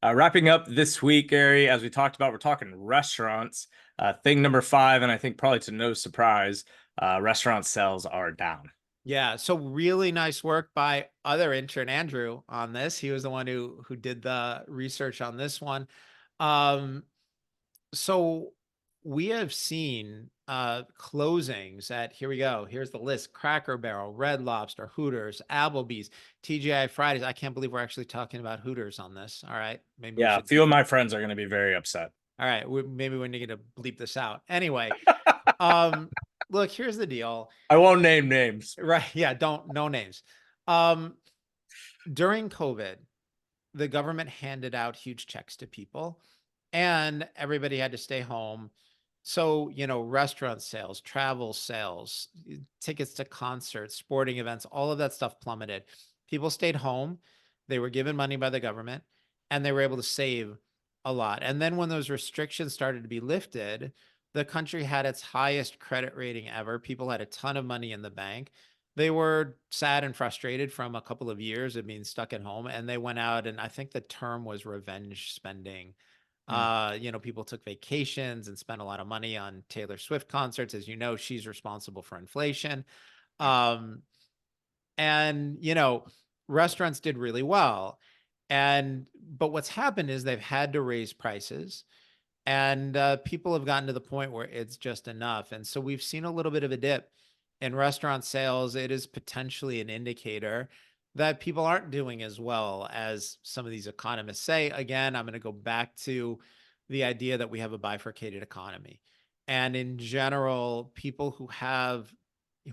Wrapping up this week, Gary, as we talked about, we're talking restaurants. Thing number five, and I think probably to no surprise, restaurant sales are down. Yeah, so really nice work by other intern Andrew on this. He was the one who did the research on this one. Um, so we have seen closings at, here we go. Here's the list: Cracker Barrel, Red Lobster, Hooters, Applebee's, TGI Fridays. I can't believe we're actually talking about Hooters on this. All right, maybe we Yeah, a should. few of my friends are going to be very upset. All right, maybe we need to bleep this out. Anyway, um, look, here's the deal. I won't name names. Right? Yeah, no names. Um, During COVID, the government handed out huge checks to people and everybody had to stay home. So, restaurant sales, travel sales, tickets to concerts, sporting events, all of that stuff plummeted. People stayed home. They were given money by the government and they were able to save a lot. And then when those restrictions started to be lifted, the country had its highest credit rating ever. People had a ton of money in the bank. They were sad and frustrated from a couple of years of being stuck at home, and they went out, and I think the term was revenge spending. Hmm. People took vacations and spent a lot of money on Taylor Swift concerts. As you know, she's responsible for inflation. Um, and restaurants did really well. But what's happened is they've had to raise prices, and people have gotten to the point where it's just enough. And so we've seen a little bit of a dip in restaurant sales. It is potentially an indicator that people aren't doing as well as some of these economists say. Again, I'm going to go back to the idea that we have a bifurcated economy. And in general, people who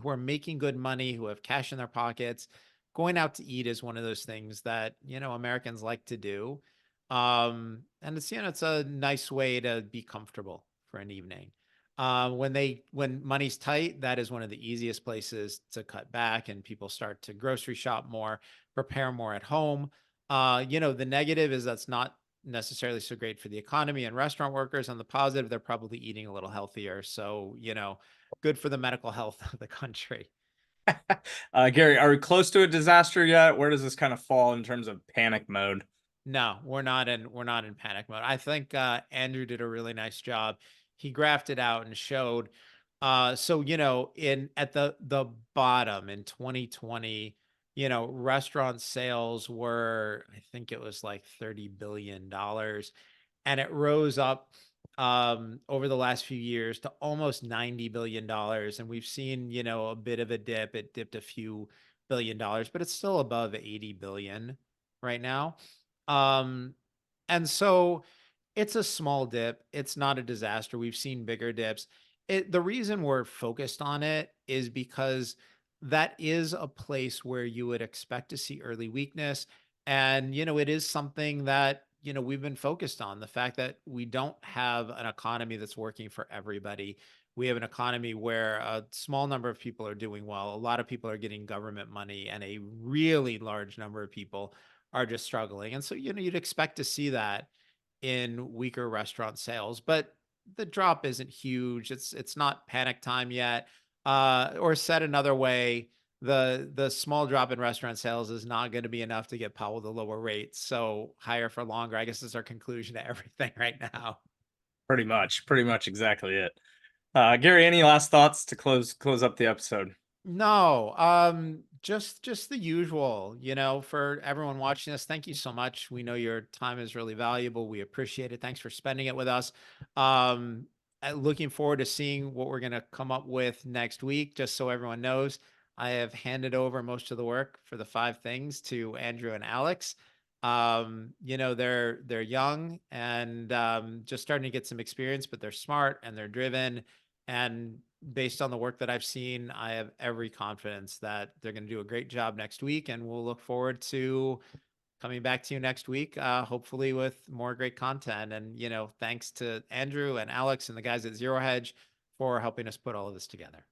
are making good money, who have cash in their pockets, going out to eat is one of those things that, Americans like to do. And it's a nice way to be comfortable for an evening. When money's tight, that is one of the easiest places to cut back, and people start to grocery shop more, prepare more at home. The negative is that's not necessarily so great for the economy and restaurant workers. On the positive, they're probably eating a little healthier. So, good for the medical health of the country. Gary, are we close to a disaster yet? Where does this kind of fall in terms of panic mode? No, we're not in panic mode. I think Andrew did a really nice job. He graphed it out and showed so in at the bottom in 2020, restaurant sales were, I think it was like $30 billion, and it rose up over the last few years to almost $90 billion. And we've seen, a bit of a dip. It dipped a few $1 billion, but it's still above 80 billion right now. Um, and so it's a small dip. It's not a disaster. We've seen bigger dips. The reason we're focused on it is because that is a place where you would expect to see early weakness. And, it is something that, we've been focused on, the fact that we don't have an economy that's working for everybody. We have an economy where a small number of people are doing well. A lot of people are getting government money, and a really large number of people are just struggling. And so, you'd expect to see that in weaker restaurant sales, but the drop isn't huge. It's not panic time yet. Or said another way, the small drop in restaurant sales is not going to be enough to get Powell to lower rates. So higher for longer, I guess, is our conclusion to everything right now. Pretty much exactly it. Gary, any last thoughts to close up the episode? No, just the usual, for everyone watching us. Thank you so much. We know your time is really valuable. We appreciate it. Thanks for spending it with us. Looking forward to seeing what we're going to come up with next week. Just so everyone knows, I have handed over most of the work for the five things to Andrew and Alex. They're young and just starting to get some experience, but they're smart and they're driven. And based on the work that I've seen, I have every confidence that they're going to do a great job next week. And we'll look forward to coming back to you next week, hopefully with more great content. And, thanks to Andrew and Alex and the guys at Zero Hedge for helping us put all of this together.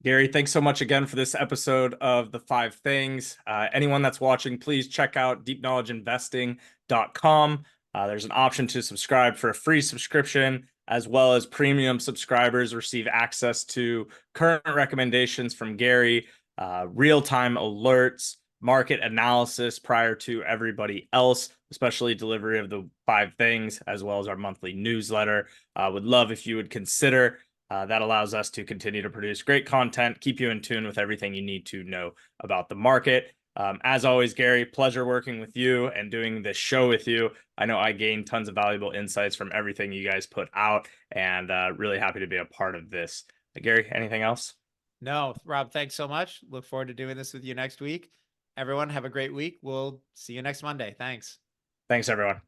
Gary, thanks so much again for this episode of The Five Things. Anyone that's watching, please check out deepknowledgeinvesting.com. There's an option to subscribe for a free subscription, as well as premium subscribers receive access to current recommendations from Gary, real-time alerts, market analysis prior to everybody else, especially delivery of the 5 things, as well as our monthly newsletter. Would love if you would consider. That allows us to continue to produce great content, keep you in tune with everything you need to know about the market. As always, Gary, pleasure working with you and doing this show with you. I know I gained tons of valuable insights from everything you guys put out, and really happy to be a part of this. Gary, anything else? No, Rob, thanks so much. Look forward to doing this with you next week. Everyone, have a great week. We'll see you next Monday. Thanks. Thanks, everyone.